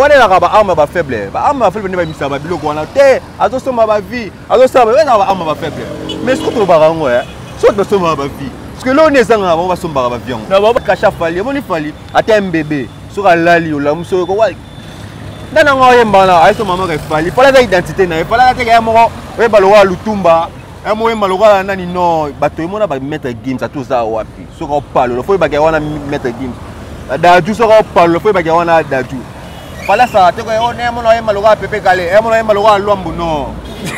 On est là, arme va faible. Arme va faible, mais ça va bien. On a terre, attention ma vie, attention ma vie, arme va faible. Mais ce que tu vas barango, soit de son ma vie. Parce que là on est en on va son baraba bien. On va cacher fali, on y fali. Attends un bébé, sur la lali ou la mousse quoi. Dans un moyen bana, à ce moment il fallait la identité, il fallait que un moment, ouais baloa lutumba. Un moyen malheureux nani non bateau mon ba mettre games à tout ça wapi so ko parle le faut ba ga wana mettre games daju so ko parle le faut ba ga wana daju pala ça te ko on est mon malheureux pepe galé un mon malheureux lombo non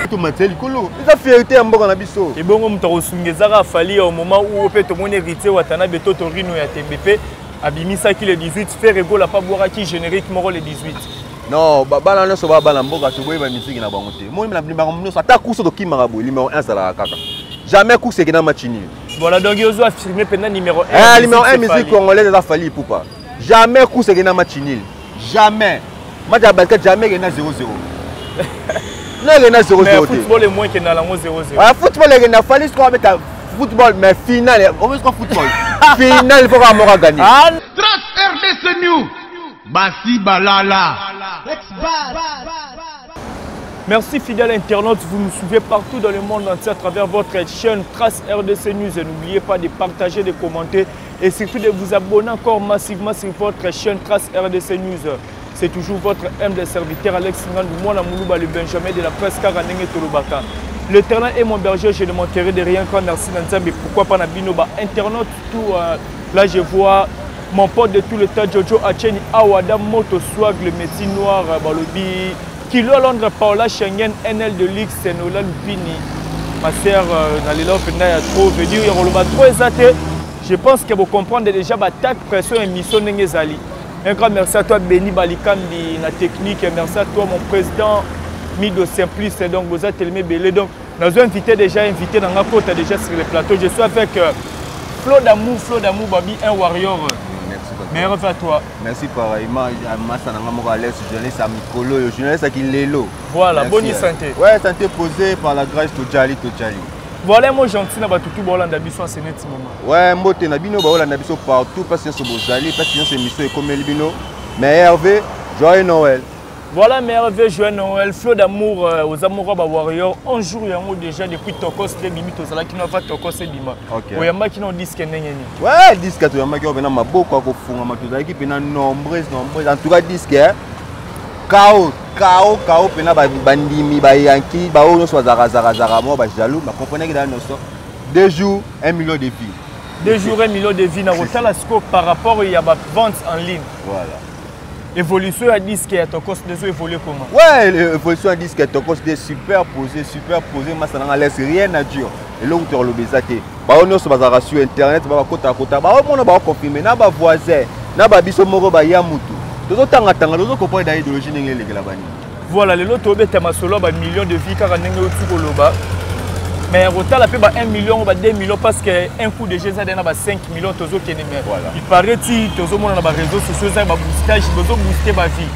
tout mateli kolo ça fierté mboko na biso et bongo mutako sungezaka fali au moment où peut to mon héritier watana beto to rino ya TBP abimisa ki le 18 faire ego la pas boire qui générique moro le 18. Non, bala no so bala mboka to boy ba musique na bango te. Moi na bimba no ata kuso to kimara boy numéro 1 ça la kaka. Jamais course que na match nul. Voilà donc Yozo affirmé pendant numéro 1. Numéro 1 musique congolaise a fallu pour pas. Jamais course que na match nul. Jamais. Match à basket jamais que na 0-0. Non que na 0-0. Mais football est moins que na lango 0-0. Ah football que na fallu score avec football mais finale, on veut score football. Finale il faut avoir gagner. Transfert de ce new. Bassi Balala. Merci fidèles internautes, vous nous suivez partout dans le monde entier à travers votre chaîne Trace RDC News. Et n'oubliez pas de partager, de commenter et surtout de vous abonner encore massivement sur votre chaîne Trace RDC News. C'est toujours votre humble serviteur Alex Ngandou, moi la Moulouba, le Benjamin de la presse Karanenge Tolobaka. L'Éternel est mon berger, je ne manquerai de rien quand merci Nanzambe. Pourquoi pas Nabinoba internaute tout là je vois mon pote de tout le temps, Jojo Acheni, Awada, Moto Swag, le métier noir, Balobi, Kilo Londres, Paola Schengen, NL de Lix, Senola Lupini. Ma sœur, Nalila Openda, trop venir, Yaroloba, trop exaté. Je pense que vous comprenez déjà la pression et mission Nengezali. Un grand merci à toi, Béni Balikambi, la technique, et merci à toi, mon président, Mido Simplice. Donc, vous êtes tellement belé. Donc, nous avons invité dans la côte déjà sur le plateau. Je suis avec Flo d'amour, Babi, un warrior. Merci à toi. Merci pareillement. Journaliste à Mikolo, journaliste qui Lélo. Voilà, bonne santé. Ouais, santé posée par la grâce de Tchali. Voilà, moi gentil, na batutu ba Hollande biso en ce moment. Ouais, mbote na bino ba Hollande biso partout parce que c'est bozali, parce que c'est émission comme Elbino. Mais Hervé, joyeux Noël. Voilà, mais Hervé, joyeux Noël, flot d'amour aux amoureux ba warrior. Un jour il y a déjà depuis Tokos les bimi to zala qui na va Tokos et bima. O yamba qui no disque nengeni. Ouais, disque to yamba qui o bena maboko ko funga matuza qui pena nombreuses en tout cas disque Kao pena bandimi ba yanki ba ono so zara mo ba jaloux ba comprenez que dans nos 2 jours 1 million de vies. 2 jours 1 million de vies na rotala scope par rapport il y a ba vente en ligne. Voilà. Évolution à disque à Tokos des évoluer comment? Ouais, l'évolution à disque à Tokos des superposé, moi ça n'en laisse rien à dire. Et là où tu as le bézaté. Ba ono so bazara sur internet ba kota ba on ba confirmer na ba voisin na ba biso moko ba ya mutu. Voilà, les lots tombent à solo, bah millions de vies car on est au Loba. Mais au total, il y a 1 million, 2 millions parce qu'un coup de jeu, ça donne 5 millions. Il paraît que tout le monde a des réseaux sociaux, ça va booster ma vie.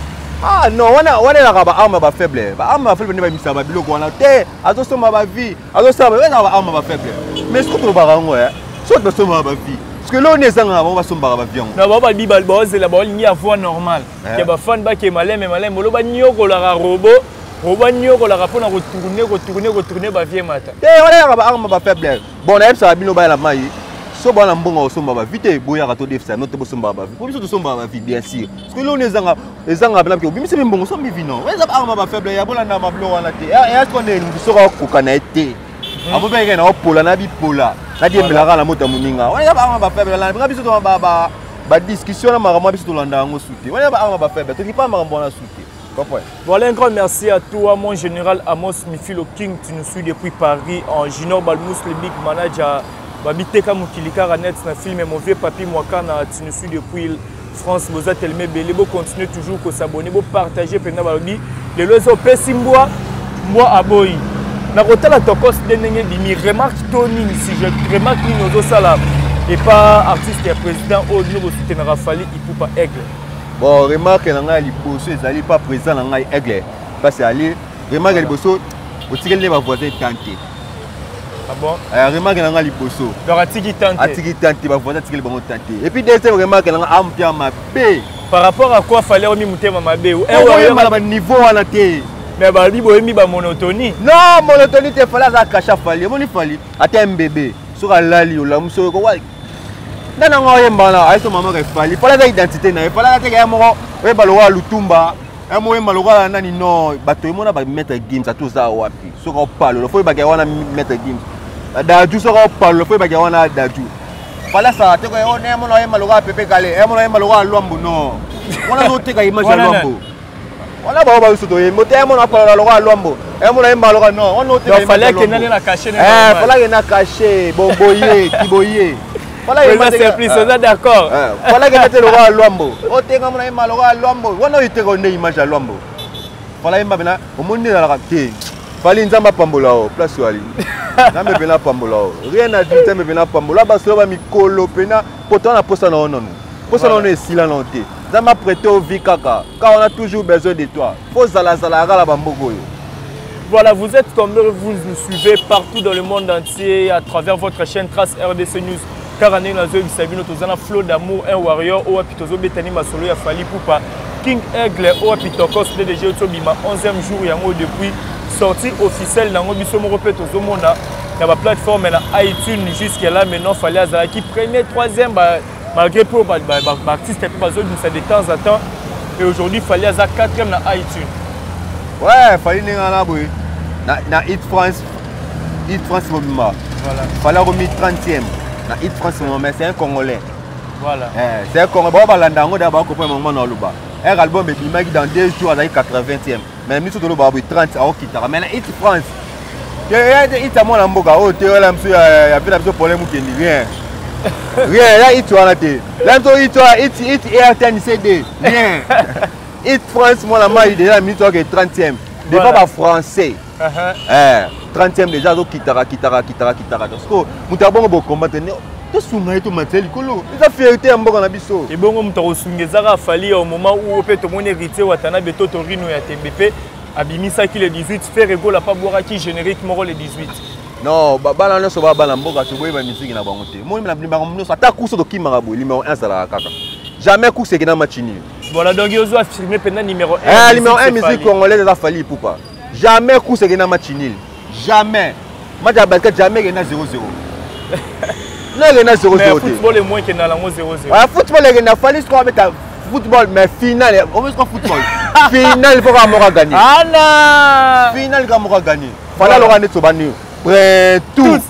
Ah non, on est là, on est faible. On est faible, on est faible. On est attention ma vie, attention ma vie, faible. Mais ce que tu as c'est attention ma vie. Parce que là on est en on va se barrer avion. Na ba di balbo c'est la balle ni à voix normale. Que ba fan ba ke malem lo ba nyoko la robot, roba nyoko la rapona retourner ba vie mata. Voilà ba faible. Bon na ça bino ba la mai. So ba na mbongo so ba vite boya rato def ça notre so ba ba. Pour biso to so ba vie bien sûr. Parce que là on est ezanga bla ke bimi se mbongo so mi vino. Ouais ça ba faible ya bola na ba blo wana te. Est-ce qu'on est so ko kokana été. Abo ba ngena opola na bipola. Na di mbelaka na moto muninga. Wana ba ba faible la biso to ba discussion na makambo biso to landa ngo souté. Wana ba faible. To ki pas makambo na souté. Voilà un grand merci à toi mon général Amos Mifilo King, tu nous suis depuis Paris en Junior Balmous le big manager Babiteka Mukilika Ranet na film mon vieux papi Mwakana, tu nous suis depuis France Boza Telme Belebo, continue toujours que s'abonner, pour partager pendant Balobi les lois Pessimbois moi Aboy. Na rotala tokos denenge dimi remarque Tony si je remarque ni sala et pas artiste et président au niveau soutenir Rafali il faut pas aigle. Bon remarque na liboso ezali pas présent na aigle parce que ali remarque liboso otiki les voisins tenté. Ah bon? Remarque na liboso. Donc atiki tenté. Atiki tenté ba voisins atiki les bango tenté. Et puis deuxième remarque na ampia ma B. Par rapport à quoi fallait remis Moutema Mabe ou un niveau à la télé. Mais bah lui bohemi ba monotonie. Non, monotonie te fallait ça cacha fallait. Mon fallait. Attends un bébé sur la li ou la muso ko wa. Dans un yemba là, ay so maman ke fallait. Fallait ça identité na. Fallait ça ke mo we balowa lutumba. Un mo yemba loka nani non, bato mo na ba mettre games à tout ça wapi. So ko parle, le faut ba ke wana mettre games. Daju so ko parle, le faut ba ke wana daju. Fallait ça te ko on est mo na yemba loka pepe kale. Mo na yemba loka lwambo non. On a noté que image à lwambo. On a pas eu ce dossier. Moteur, on a pas le droit à l'ombre. Et on a un malheureux non. On il fallait que n'allait la cacher. Fallait que n'a caché. Bomboyer, Tiboyer. Fallait que c'est plus ça d'accord. Fallait que n'était le droit à l'ombre. On était comme un malheureux à l'ombre. On a eu une image à l'ombre. Fallait que maintenant, au monde de la rapte. Fallait que n'amba pambola place wali. N'amba bena pambola. Rien à dire, n'amba bena pambola. Parce que là, mi colo pena. Pourtant, on a posé non non. Posé non est silent non. Ça m'a prêté au Vikaka, car on a toujours besoin de toi. Faut la bambogo. Voilà, vous êtes comme vous nous suivez partout dans le monde entier à travers votre chaîne Trace RDC News. Car on est dans un flot d'amour, un warrior, ou apitozo betani masolo ya fali poupa. King Aigle, ou apitokos, DDG Otobima, 11e jour, yango depuis sortie officielle dans le biso moko petozo mona. Dans la plateforme iTunes jusqu'à là maintenant fallait azala qui premier, troisième malgré pour l'artiste et pas de temps en temps. Et aujourd'hui, il fallait avoir 4e dans iTunes. Ouais, il fallait aller dans Hit France. Hit France, voilà. Il fallait remettre 30e. Dans Hit France, mais c'est un Congolais. Voilà. C'est un Congolais. Il y a un album qui dans 2 jours à 80e. Mais nous sommes dans 30 à mais dans Hit France, il y a des hits à mon amboka. Il y a des problèmes qui ne rien. Rien, là, il tourne la tête. Là, il tourne, CD. Rien. Hit France, moi, la maille, déjà, il est 30e. Des fois, français. 30e déjà, donc, kitara. Parce que, nous avons beaucoup combattu. Tu as tout matériel, il a fait un bon abisso. Et bon, nous avons fallu au moment où on peut te montrer héritier Watanabe Totorino et TMBP. Abimisa qui le 18, fait rigolo, pas boire qui générique, moro le 18. Non, balana so bala mboka to boyeba musique na bango te. Moi na bimba mno ata kuso to kimarabu numéro 1 sala kaka. Jamais course que na match nul. Voilà donc ils ont affirmé pendant numéro 1. Numéro 1 musique congolaise a fallu pourquoi? Jamais course que na match nul. Jamais. Match à basket jamais que na 0-0. Non, que na 0-0. Mais football est moins que na lango 0-0. Ah football que na fallu score avec football mais finale, on veut score football. Finale faut qu'on gagner. Ah non. Finale qu'on gagner. Fallait le gagner Tsobani. Tous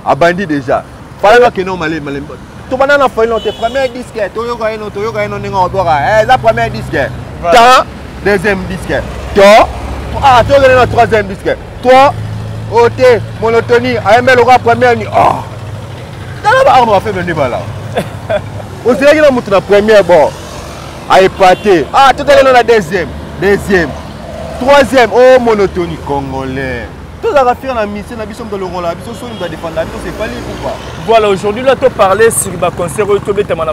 abandi déjà. Fallait que non malé. Tout le monde a fait notre premier disque. La première disque. Toi, deuxième disque. Toi, tu as notre troisième disque. Toi, OT, monotonie, AML aura première nuit. Oh, on va faire venir là. Au Sénégal, on a monté la première bord. À épater. Ah, tout à l'heure, la deuxième. Troisième, oh, monotonie congolais. Tout ça va faire la mission, la mission de l'euro, la mission doit défendre, la mission c'est pas libre ou pas. Voilà, aujourd'hui, là, tu parlais sur le concert au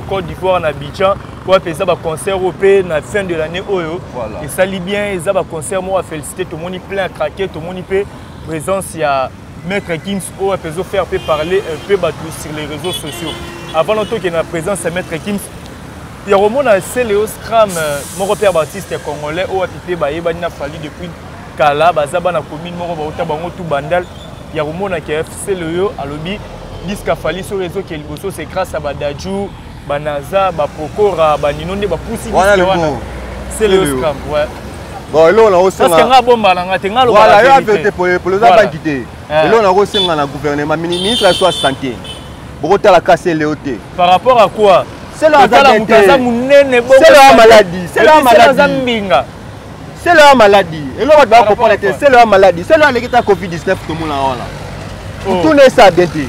Côte d'Ivoire, en Abidjan, pour faire un concert européen à la fin de l'année. Voilà. Et ça lit bien, ils ont un concert, moi, à féliciter, tout le monde est plein à craquer, tout le monde est présence, il y a Maître Gims, où on peut faire parler un peu sur les réseaux sociaux. Avant longtemps qu'il y a la présence de Maître Gims, il y a un moment, c'est Léo Scram, mon repère Baptiste congolais, où on a fallu depuis. Kala bazaba na commune moko ba bango tout bandal ya romona ke FC Loyo alobi disque fali sur réseau ke liboso c'est grâce à Badaju Banaza ba Pokora ba Ninonde ba Pusi c'est le scam ouais bon là on a aussi parce que nga bomba na ngate nga lo voilà il a fait pour les abanquité et là on a aussi na gouvernement ministre de la santé bokota la casser léoté par rapport à quoi c'est la maladie c'est la maladie c'est leur maladie. Et là, on va comprendre que c'est leur maladie. C'est leur maladie. Covid-19, tout le monde là. Tout n'est ça d'été.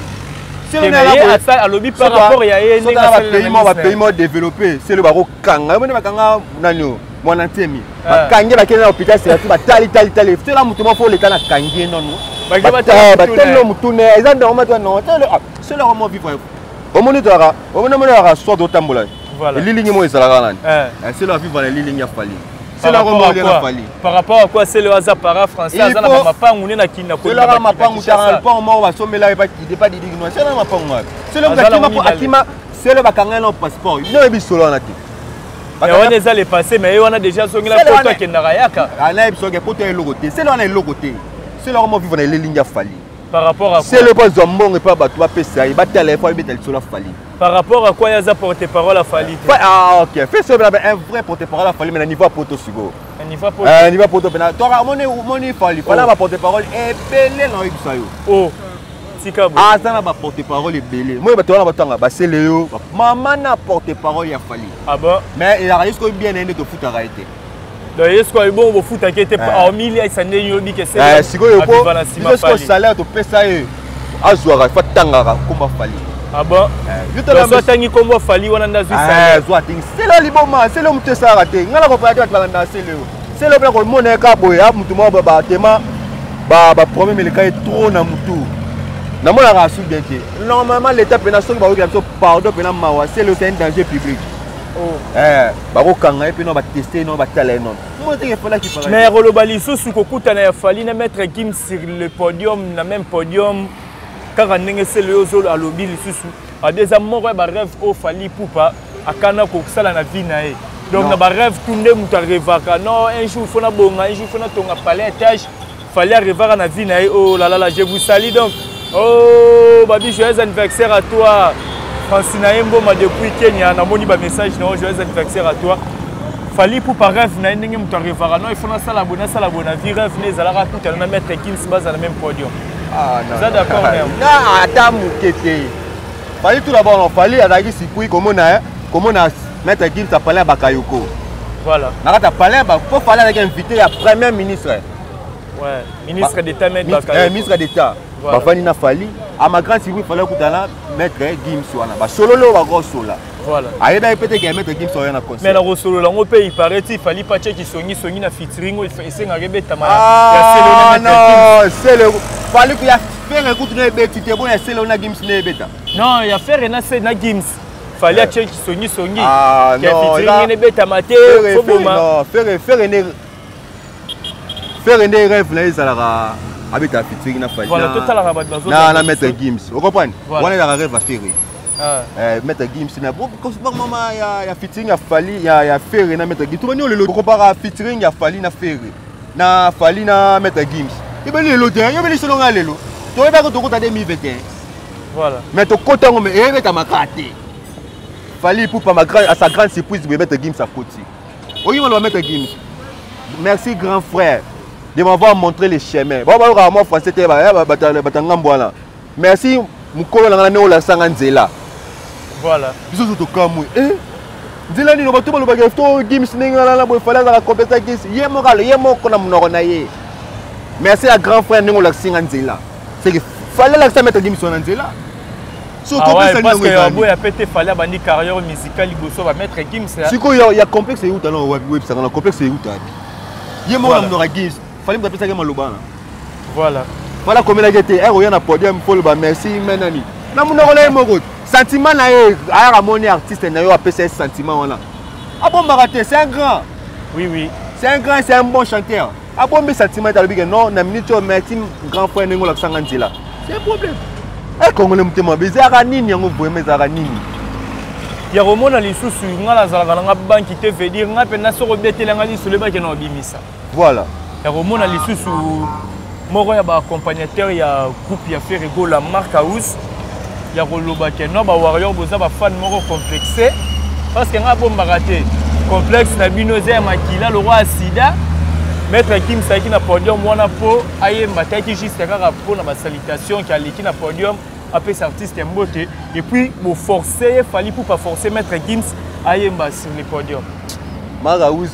C'est le lobby par rapport à un pays développé. C'est le barreau Kanga. On va Kanga Nano. Mon antemi. Kanga va quitter l'hôpital. C'est la tali. C'est là où tout le monde faut l'état à Kanga. Non. C'est leur mot vivant. Au moment où on a soit d'autres moulins. Voilà. Les lignes sont là. C'est leur vivant les lignes à Fali. C'est la remorque de la Fali. Par rapport à quoi c'est le hasard para français? C'est la mapang on est na qui na c'est la mapang on charle pas on va sommer là il pas dit non c'est la mapang c'est le bakima pour akima c'est le bakanga no passeport non ebi solo na ti Mais on est allé passer, mais on a déjà son la photo qui n'a rien. On a besoin de photo et le côté. C'est là on est le côté. C'est là on vit dans les lignes Fali. Par rapport à quoi? C'est le pas zombon et pas bateau à ça. Il va téléphone mettre sur la Fali. Par rapport à quoi il y a porte-parole à Fali? Ah ok. Fais ça un vrai porte-parole à Fali mais à niveau photo sugo. Un niveau photo. Niveau photo pénal. Toi mon Fali. Voilà ma porte-parole est belle dans ça yo. Oh. Ah, ça n'a pas porte-parole est belle. Moi, je vais c'est Léo. Maman n'a porte-parole à Fali. Ah bon? Mais il a réussi à bien aider de foot à arrêter. Donc, est-ce qu'il est bon de foot à arrêter? En milieu, il s'en est yobi que c'est. Si vous avez un salaire, tu peux ça. Azouara, il faut tangara comme Fali. Ah bon? Je te l'ai dit comme Fali, on a un c'est là le moment, c'est là où tu as raté. On a compris que c'est là où on a caboya, tout le monde va battement. Bah, problème, le cas est trop dans tout. Normalement, l'État pénal, pardon, c'est un danger public. Mais Rolobali, ce que Fali na mettre Gims sur le podium, na même podium, car c'est le Ozol à l'obi, à des amours, rêve au Fali Poupa, à Kana Koksala na vie nae. Donc, na rêve tourner Moutarevaka. Non, un jour, il faut na bonga, un jour, il faut na tonga palais, tâche, Fali arriver à na vie nae. Oh là là, je vous salue donc. Oh, Babi, joyeux anniversaire à toi. Francine Mboma depuis Kenya, on a mon message, non, joyeux anniversaire à toi. Fali pour pas rêve, il faut ça la bonne vie, rêve, les alara tout, on a mettre Gims base à la même podium. Ah non. Ça d'accord, non, attends, Moukete. Fali tout d'abord, on fallait à la guise, comme on a mettre Gims à parler à Bakayoko. Voilà. On a parlé à Bakayoko, il fallait inviter le premier ministre. Ouais, ministre d'État, ministre d'État. Bafani na Fali, à ma grande surprise, il fallait mettre Gims sur la solo va gros sola. Voilà. Aïe peut-être qu'il mettre Gims sur la concert. Mais la solo là, on peut y paraît il fallait pas checker songi na featuring ou c'est un rebet tamara. Ah non, c'est le fallait qu'il y a faire écoute na beti te bon c'est le na Gims na beta. Non, il y a faire na c'est na Gims. Fallait checker songi. Ah non, featuring na beta maté, faut bon non, faire un rêve là ça la avec ta featuring na Fali. Voilà, total la rabat dans zone. Na mettre Gims. Vous comprenez? Voilà la rêve à faire. Mettre Gims na parce que maman ya featuring à Fali, ya faire na mettre Gims. Tout le monde le compare featuring ya Fali na faire. Na Fali na mettre Gims. Et ben le terrain, il ben selon lelo. Tu vas pas que tu 2021. Voilà. Mais tu comptes on mais mettre ma carte. Fali pour pas à sa grande surprise de mettre Gims à côté. Oui, on va mettre Gims. Merci grand frère de m'avoir montré les chemins. Moi français merci mukolo na ne ola sanga nzela. Voilà. Biso to kamwe. Nzela ni no bato ba lobaka to Gims ninga la bo fala za compétence Gims. Yemo kona munoko na ye. Merci à grand frère ningo la singa nzela. C'est que fallait la ça mettre Gims sur nzela. So complexe parce que abo ya pété fallait bandi carrière musicale liboso va mettre Gims. Siko ya complexe et outa no web ça na complexe et outa. Yemo la munoko Gims. Fallait me répéter que malobana. Voilà. Voilà comme il a été un na podium faut le merci menani. Na munoko la moko. Sentiment na ye a mon artiste na yo appeler ce sentiment là. Ah bon Maraté, c'est un grand. Oui. C'est un grand, c'est un bon chanteur. Ah bon mes sentiments dans le big non, na minute merci grand frère ningo la sangandi là. C'est un problème. Eh congolais mutema bizarre nini yango vraiment zara nini. Ya romona lisusu ngala zala nga banki te veut dire nga pena so robetela nga lisusu le ba ke na bimisa. Voilà. Ya romona lisusu moko ya ba accompagnateur ya groupe ya Ferrego la marque House ya koloba ke no ba warrior boza ba fan moko complexé parce que nga bomba raté complexe na bino za makila le roi sida maître Gims qui na podium wana po ayemba taki juste kaka po na ba salutation qui aliki na podium après cet artiste mbote et puis bo forcer fallait pour pas forcer maître Gims ayemba sur le podium. Magaouz,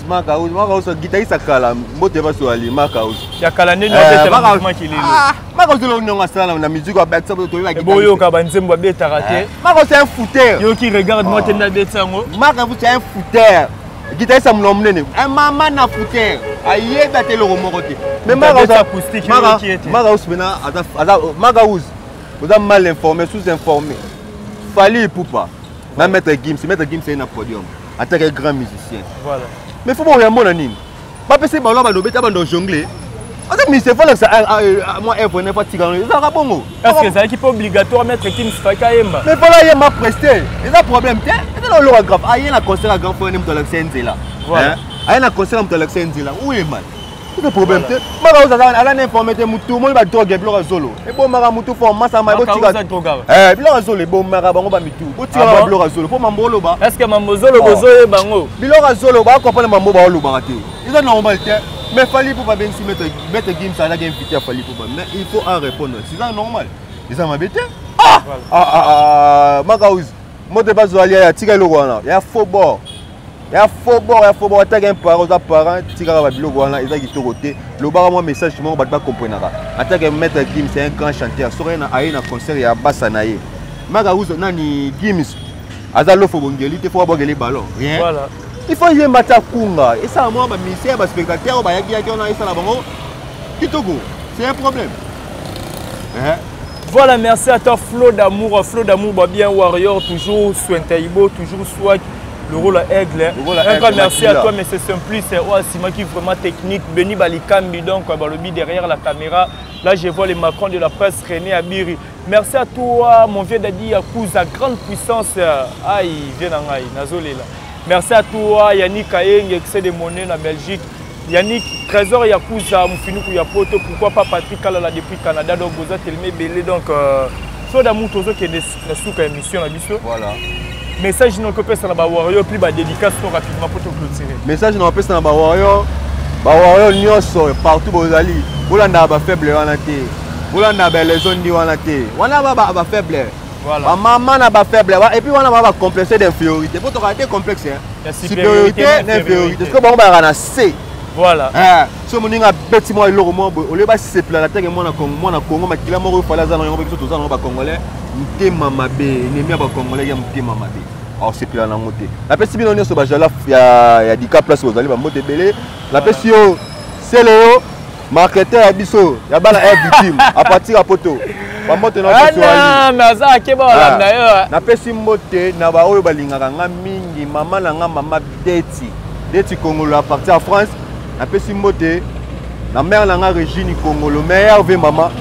guitariste kala, mbote va so ali Magaouz. Ya kala neni obeta la mouvement qui lelo. Magaouz lo nonga sala na musique wa betsa to la guitare. Boyo ka banzembo ba beta raté. Magaouz c'est un footeur. Yo qui regarde moi tenda betsa ngo. Magaouz c'est un footeur. Guitariste am nomnene. Un maman na footeur. Aye baté le romoroté. Mais Magaouz acoustique qui était. Magaouz mena Magaouz. Vous êtes mal informé, sous-informé. Fallait pour pas. Na mettre Gims c'est un podium. En tant que grand musicien. Voilà. Mais il faut voir mon anime. Pas passer par là, on jongler. Mais c'est pas ça. Moi, je ne pas tirer. Ça bon. Est-ce que c'est obligatoire mettre Gims Faka Yemba? Mais voilà, il m'a presté. C'est un problème. là le grave aïe na concert à grand frère nem Alexis Nzela voilà aïe na concert nem Alexis Nzela où est mal c'est un problème te mara uza ala na informer te mutu mo ba drogue bilo zolo e bo mara mutu for massa ma bo tika bilo zolo e bo mara bango ba mitu bo tika ba bilo zolo po mambolo ba est-ce que mambozolo bozo e bango bilo zolo ba comprendre mambo ba lo ba te ils ont normal te mais fallait pour pas bien si mettre game ça la game invité fallait pour pas mais il faut en répondre c'est ça normal ils ont m'embêté Magaouz moi de base aller à tika lo wana ya football ya football attaque un parent aux parents tika ba bilo wana ils ont qui côté le bar moi message moi ba comprendre attaque mettre game c'est un grand chanteur sorin na aïe na concert ya bassa naie Magaouz nani Gims azalo fo bongeli te fo bongeli ballon rien voilà il faut y mettre kunga et ça moi ba misère ba spectateur ba yaki yaki on a ça la bango kitoko c'est un problème voilà merci à toi Flo d'amour bah bien warrior toujours soin Taïbo toujours soit le rôle à aigle encore merci à toi mais c'est Simplice c'est moi qui vraiment technique Beni Balikambi donc balobi derrière la caméra là je vois les Macron de la presse René Abiri merci à toi mon vieux Dadi Yakouza grande puissance aïe viens en aïe nazolela. Merci à toi Yannick Ayeng, excès de monnaie en Belgique. Yannick, Trésor Yakouza, Moufinou Yapoto, pourquoi pas Patrick Kalala depuis Canada, donc vous êtes tellement belé. Donc, soit d'amour, tout qui est des sous-émissions à Bissau. Voilà. Message non copé ça na warrior plus ba dédicace rapidement pour te clôturer. Message non copé ça na warrior nyonso partout bozali. Bolanda ba faible wana te. Bolanda ba les zones di wana te. Wana ba faible. Voilà. Maman n'a pas faible et puis on a pas complexé d'infériorité. Pour te rater complexe hein. Supériorité d'infériorité. Est-ce que bon ba na C. Voilà. So moninga beti moi loro mo o le ba se planetaire moi na Congo ma kila mo fala za na ngo biso toza na ba congolais. Mtema mabe, ennemi ba congolais ya mtema mabe. Alors c'est plan na ngote. La pesi bino nyoso ba jala ya dika place bozali ba mote belé. La pesi yo c'est Léo marketeur ya biso ya bala victime à partir à poto. Ba mote na pesi wa. Mais ça ke ba la na yo. Na pesi mote na ba oyo balingaka nga mingi mama na nga mama Deti Congolo à partir à France. Na pesi mote na mère na nga Régine Congolo meilleur ve maman.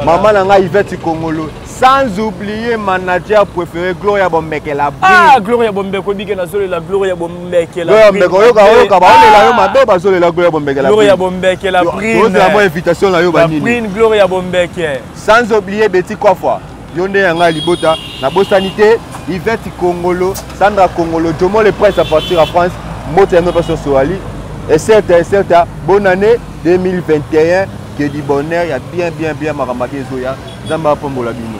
Maman na nga Yvette Congolo. Sans oublier manager préféré Gloria Bombeke la brune. Ah Gloria Bombeke bike na zole la Gloria Bombeke Gloria la Bombeke ka ba la yo mabe ba zole la Gloria Bombeke la brune. Gloria Bombeke la brune. C'est la bonne invitation la yo ba nini. La brune Gloria Bombeke. Sans oublier Betty Kofa. Yonde yanga libota na bosanité Yvette Congolo, Sandra Congolo, Jomo le prince à partir à France, Moteno pas sur Soali. Et certes, bonne année 2021. Que du bonheur, il y a bien Maramake Zoya, Zamba Pombola Bino.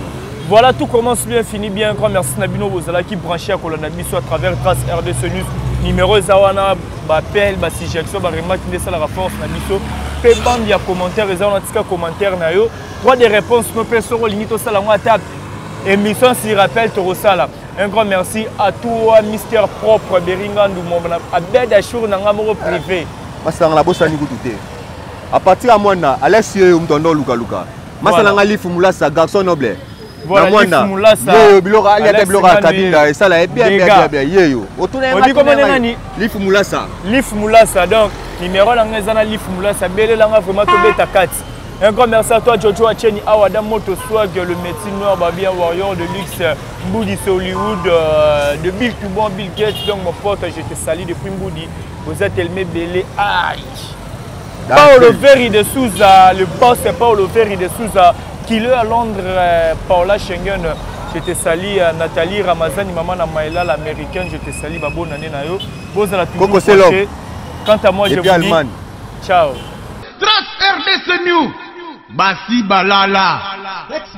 Voilà, tout commence bien, finit bien. Grand merci Nabino Bozala qui branché à Colonnabiso à travers Trace RDC News. Numéro Zawana, Bapel, Basijection, Barima qui descend la force Nabiso. Péband, il y a commentaires, ils ont un commentaire. Droit des réponses, nos personnes limite au salon à table. Émission s'y rappelle, Torosala. Un grand merci à toi, Mister Propre, Beringandou, Abed Achour, Nangamoro privé. Masang la bossa Nigouté. À partir à moi, Alessio Mtondo Luka. Masanga Lifumula, sa garçon noble. Voilà, Lifumula, sa. Bilora, il y a des blocs à Kabinda, et ça là est bien. Yo. Autour de Lifumula, sa. Lifumula, sa. Donc, numéro l'angazana Lifumula, sa. Belle langa vraiment tombé ta 4. Un grand merci à toi, Jojo Acheni, Awada Moto Swag, le médecin noir, Babia Warrior de luxe, Mboudi Hollywood, de Bill Toubon, Bill Gates. Donc, mon pote, je te salue depuis Mboudi. Vous êtes Elmé Belé. Aïe. Paolo Ferri de Souza, le boss c'est Paolo Ferri de Souza, qui est à Londres, Paola Schengen, je te salue, Nathalie Ramazani, maman Namaïla, l'américaine, je te salue, bonne année Nayo. Vous allez toujours coucher. Quant à moi, je vous dis, ciao. Trace RDC News, Basi Balala. Let's